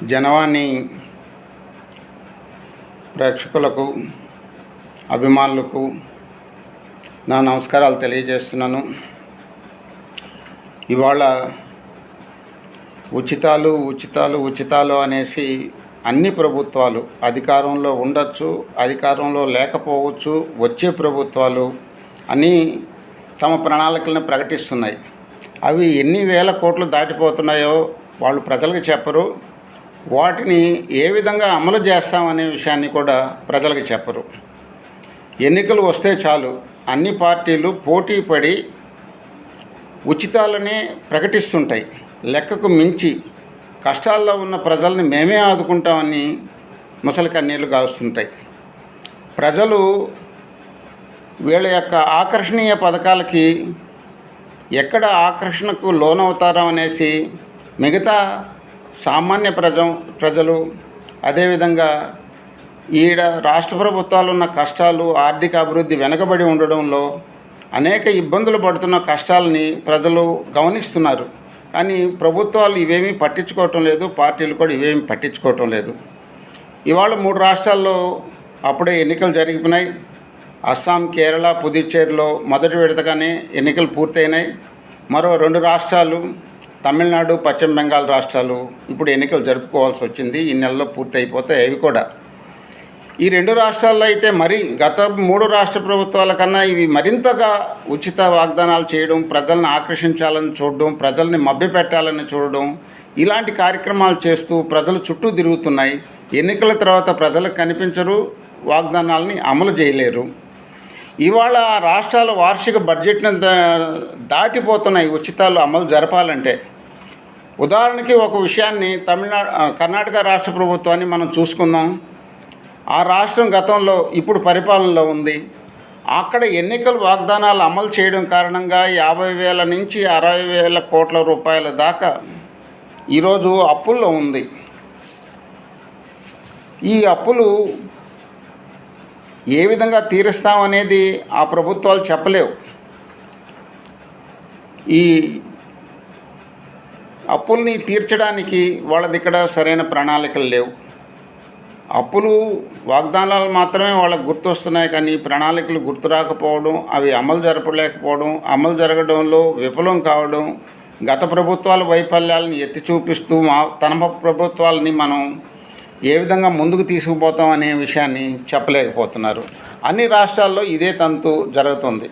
జనవాణి ప్రేక్షకులకు, అభిమానులకు నా నమస్కారాలు తెలియజేస్తున్నాను. ఇవాళ ఉచితాలు అనేసి అన్ని ప్రభుత్వాలు అధికారంలో ఉండొచ్చు, అధికారంలో లేకపోవచ్చు, వచ్చే ప్రభుత్వాలు అని తమ ప్రణాళికలను ప్రకటిస్తున్నాయి. అవి ఎన్ని వేల కోట్లు దాటిపోతున్నాయో వాళ్ళు ప్రజలకు చెప్పరు. వాటిని ఏ విధంగా అమలు చేస్తామనే విషయాన్ని కూడా ప్రజలకు చెప్పరు. ఎన్నికలు వస్తే చాలు అన్ని పార్టీలు పోటీ పడి ఉచితాలనే ప్రకటిస్తుంటాయి. లెక్కకు మించి కష్టాల్లో ఉన్న ప్రజల్ని మేమే ఆదుకుంటామని ముసలి కన్నీళ్లు గారుస్తుంటాయి. ప్రజలు వీళ్ళ యొక్క ఆకర్షణీయ పథకాలకి ఎక్కడ ఆకర్షణకు లోనవుతారో అనేసి మిగతా సామాన్య ప్రజలు అదేవిధంగా ఈడ రాష్ట్ర ప్రభుత్వాలు ఉన్న కష్టాలు, ఆర్థిక అభివృద్ధి వెనకబడి ఉండడంలో అనేక ఇబ్బందులు పడుతున్న కష్టాలని ప్రజలు గమనిస్తున్నారు. కానీ ప్రభుత్వాలు ఇవేమీ పట్టించుకోవటం లేదు, పార్టీలు కూడా ఇవేమీ పట్టించుకోవటం లేదు. ఇవాళ 3 రాష్ట్రాల్లో అప్పుడే ఎన్నికలు జరిగిపోయినాయి. అస్సాం, కేరళ, పుదుచ్చేరిలో మొదటి విడతగానే ఎన్నికలు పూర్తయినాయి. మరో 2 రాష్ట్రాలు తమిళనాడు, పశ్చిమ బెంగాల్ రాష్ట్రాలు ఇప్పుడు ఎన్నికలు జరుపుకోవాల్సి వచ్చింది. ఈ నెలలో పూర్తి అయిపోతాయి అవి కూడా. ఈ 2 రాష్ట్రాల్లో అయితే మరి గత 3 రాష్ట్ర ప్రభుత్వాల కన్నా ఇవి మరింతగా ఉచిత వాగ్దానాలు చేయడం, ప్రజల్ని ఆకర్షించాలని చూడడం, ప్రజల్ని మభ్యపెట్టాలని చూడడం, ఇలాంటి కార్యక్రమాలు చేస్తూ ప్రజలు చుట్టూ తిరుగుతున్నాయి. ఎన్నికల తర్వాత ప్రజలకు కనిపించరు, వాగ్దానాలని అమలు చేయలేరు. ఇవాళ రాష్ట్రాల వార్షిక బడ్జెట్ను దాటిపోతున్నాయి ఉచితాలు అమలు జరపాలంటే. ఉదాహరణకి ఒక విషయాన్ని కర్ణాటక రాష్ట్ర ప్రభుత్వాన్ని మనం చూసుకుందాం. ఆ రాష్ట్రం గతంలో ఇప్పుడు పరిపాలనలో ఉంది. అక్కడ ఎన్నికల వాగ్దానాలు అమలు చేయడం కారణంగా 50,000 నుంచి 60,000 కోట్ల రూపాయల దాకా ఈరోజు అప్పుల్లో ఉంది. ఈ అప్పులు ఏ విధంగా తీరుస్తామనేది ఆ ప్రభుత్వాలు చెప్పలేవు. ఈ అప్పుల్ని తీర్చడానికి వాళ్ళ దగ్గర సరైన ప్రణాళికలు లేవు. అప్పులు వాగ్దానాలు మాత్రమే వాళ్ళకు గుర్తొస్తున్నాయి, కానీ ప్రణాళికలు గుర్తు రాకపోవడం, అవి అమలు జరపలేకపోవడం, అమలు జరగడంలో విఫలం కావడం, గత ప్రభుత్వాల వైఫల్యాలను ఎత్తి చూపిస్తూ తన ప్రభుత్వాలని మనం ఏ విధంగా ముందుకు తీసుకుపోతాం అనే విషయాన్ని చెప్పలేకపోతున్నారు. అన్ని రాష్ట్రాల్లో ఇదే తంతు జరుగుతుంది.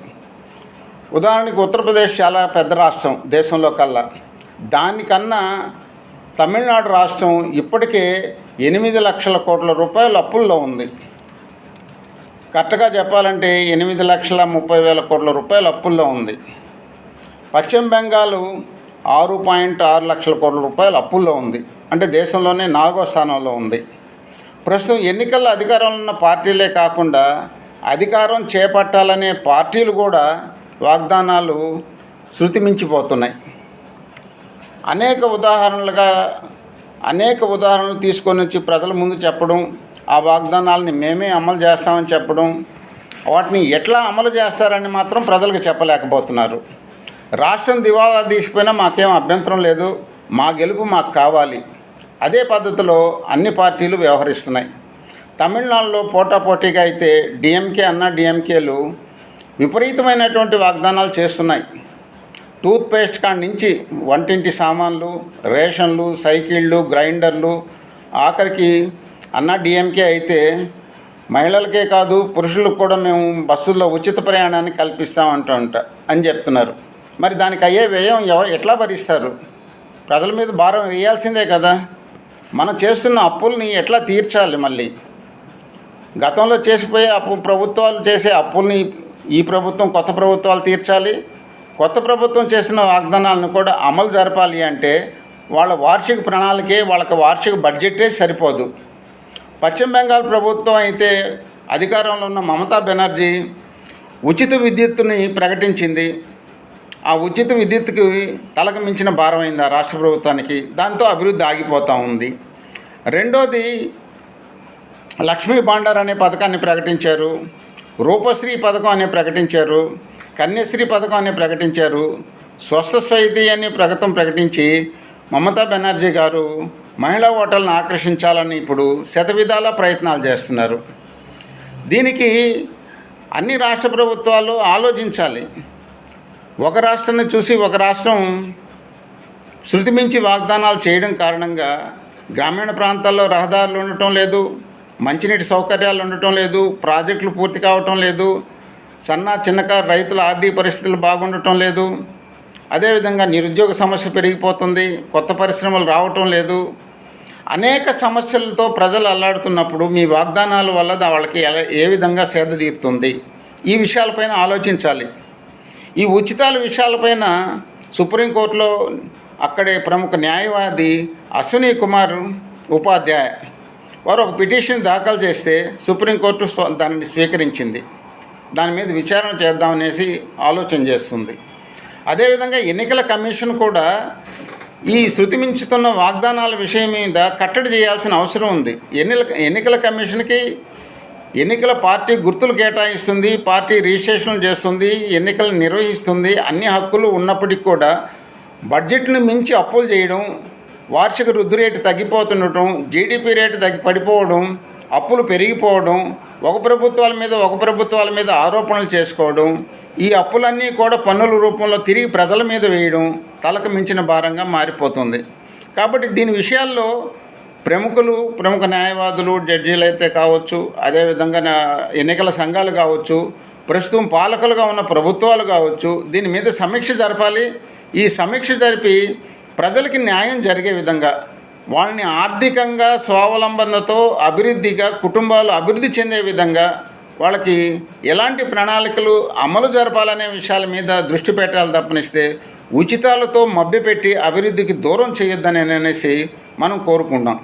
ఉదాహరణకు ఉత్తరప్రదేశ్ చాలా పెద్ద రాష్ట్రం దేశంలో కల్లా. దానికన్నా తమిళనాడు రాష్ట్రం ఇప్పటికే 8 లక్షల కోట్ల రూపాయలు అప్పుల్లో ఉంది. కరెక్ట్గా చెప్పాలంటే 8,30,000 కోట్ల రూపాయలు అప్పుల్లో ఉంది. పశ్చిమ బెంగాల్ 6.6 లక్షల కోట్ల రూపాయలు అప్పుల్లో ఉంది. అంటే దేశంలోనే 4వ స్థానంలో ఉంది. ప్రస్తుతం ఎన్నికల్లో అధికారంలో ఉన్న పార్టీలే కాకుండా అధికారం చేపట్టాలనే పార్టీలు కూడా వాగ్దానాలు శృతిమించిపోతున్నాయి. అనేక ఉదాహరణలు తీసుకొని వచ్చి ప్రజల ముందు చెప్పడం, ఆ వాగ్దానాలని మేమే అమలు చేస్తామని చెప్పడం, వాటిని ఎట్లా అమలు చేస్తారని మాత్రం ప్రజలకు చెప్పలేకపోతున్నారు. రాష్ట్రం దివాలా తీసిపోయినా మాకేం అభ్యంతరం లేదు, మా గెలుపు మాకు కావాలి. అదే పద్ధతిలో అన్ని పార్టీలు వ్యవహరిస్తున్నాయి. తమిళనాడులో పోటాపోటీగా అయితే డిఎంకేలు విపరీతమైనటువంటి వాగ్దానాలు చేస్తున్నాయి. టూత్పేస్ట్ కాడి నుంచి వంటింటి సామాన్లు, రేషన్లు, సైకిళ్ళు, గ్రైండర్లు, ఆఖరికి డిఎంకే అయితే మహిళలకే కాదు పురుషులకు కూడా మేము బస్సుల్లో ఉచిత ప్రయాణాన్ని కల్పిస్తామంట అని చెప్తున్నారు. మరి దానికి అయ్యే వ్యయం ఎట్లా భరిస్తారు? ప్రజల మీద భారం వేయాల్సిందే కదా. మనం చేస్తున్న అప్పుల్ని ఎట్లా తీర్చాలి? మళ్ళీ గతంలో చేసిపోయే ప్రభుత్వాలు చేసే అప్పుల్ని ఈ ప్రభుత్వం, కొత్త ప్రభుత్వాలు తీర్చాలి. కొత్త ప్రభుత్వం చేసిన వాగ్దానాలను కూడా అమలు జరపాలి అంటే వాళ్ళ వార్షిక ప్రణాళికే, వాళ్ళకి వార్షిక బడ్జెటే సరిపోదు. పశ్చిమ బెంగాల్ ప్రభుత్వం అయితే అధికారంలో ఉన్న మమతా బెనర్జీ ఉచిత విద్యుత్తుని ప్రకటించింది. ఆ ఉచిత విద్యుత్తుకి తలకు మించిన భారమైంది ఆ రాష్ట్ర ప్రభుత్వానికి. దాంతో అభివృద్ధి ఆగిపోతూ ఉంది. రెండోది లక్ష్మీ భాండార్ అనే పథకాన్ని ప్రకటించారు, రూపశ్రీ పథకం అనే ప్రకటించారు, కన్యాశ్రీ పథకం అనే ప్రకటించారు, స్వస్థ స్వైతి అనే పథకం ప్రకటించి మమతా బెనర్జీ గారు మహిళా ఓటర్లను ఆకర్షించాలని ఇప్పుడు శతవిధాల ప్రయత్నాలు చేస్తున్నారు. దీనికి అన్ని రాష్ట్ర ప్రభుత్వాలు ఆలోచించాలి. ఒక రాష్ట్రాన్ని చూసి ఒక రాష్ట్రం శృతిమించి వాగ్దానాలు చేయడం కారణంగా గ్రామీణ ప్రాంతాల్లో రహదారులు ఉండటం లేదు, మంచినీటి సౌకర్యాలు ఉండటం లేదు, ప్రాజెక్టులు పూర్తి కావటం లేదు, చిన్నకారు రైతుల ఆర్థిక పరిస్థితులు బాగుండటం లేదు, అదేవిధంగా నిరుద్యోగ సమస్య పెరిగిపోతుంది, కొత్త పరిశ్రమలు రావటం లేదు. అనేక సమస్యలతో ప్రజలు అల్లాడుతున్నప్పుడు మీ వాగ్దానాల వల్ల వాళ్ళకి ఏ విధంగా సేద తీరుతుంది? ఈ విషయాలపైన ఆలోచించాలి. ఈ ఉచితాల విషయాలపైన సుప్రీంకోర్టులో అక్కడే ప్రముఖ న్యాయవాది అశ్విని కుమార్ ఉపాధ్యాయ వారు ఒక పిటిషన్ దాఖలు చేస్తే సుప్రీంకోర్టు దానిని స్వీకరించింది. దాని మీద విచారణ చేద్దామనేసి ఆలోచన చేస్తుంది. అదేవిధంగా ఎన్నికల కమిషన్ కూడా ఈ శృతిమించుతున్న వాగ్దానాల విషయం మీద కట్టడి చేయాల్సిన అవసరం ఉంది. ఎన్నికల కమిషన్కి ఎన్నికల పార్టీ గుర్తులు కేటాయిస్తుంది, పార్టీ రిజిస్ట్రేషన్ చేస్తుంది, ఎన్నికలు నిర్వహిస్తుంది, అన్ని హక్కులు ఉన్నప్పటికీ కూడా బడ్జెట్ను మించి అప్పులు చేయడం, వార్షిక వృద్ధి రేటు తగ్గిపోతుండటం, జీడిపి రేటు పడిపోవడం, అప్పులు పెరిగిపోవడం, ఒక ప్రభుత్వాల మీద ఆరోపణలు చేసుకోవడం, ఈ అప్పులన్నీ కూడా పన్నుల రూపంలో తిరిగి ప్రజల మీద వేయడం తలకు మించిన భారంగా మారిపోతుంది. కాబట్టి దీని విషయాల్లో ప్రముఖ న్యాయవాదులు, జడ్జీలు అయితే కావచ్చు, అదేవిధంగా ఎన్నికల సంఘాలు కావచ్చు, ప్రస్తుతం పాలకులుగా ఉన్న ప్రభుత్వాలు కావచ్చు, దీని మీద సమీక్ష జరపాలి. ఈ సమీక్ష జరిపి ప్రజలకి న్యాయం జరిగే విధంగా, వాళ్ళని ఆర్థికంగా స్వావలంబనతో అభివృద్ధిగా కుటుంబాలు అభివృద్ధి చెందే విధంగా వాళ్ళకి ఎలాంటి ప్రణాళికలు అమలు జరపాలనే విషయాల మీద దృష్టి పెట్టాలి తప్పనిస్తే ఉచితాలతో మభ్యపెట్టి అభివృద్ధికి దూరం చేయొద్దని అనేసి మనం కోరుకుంటాం.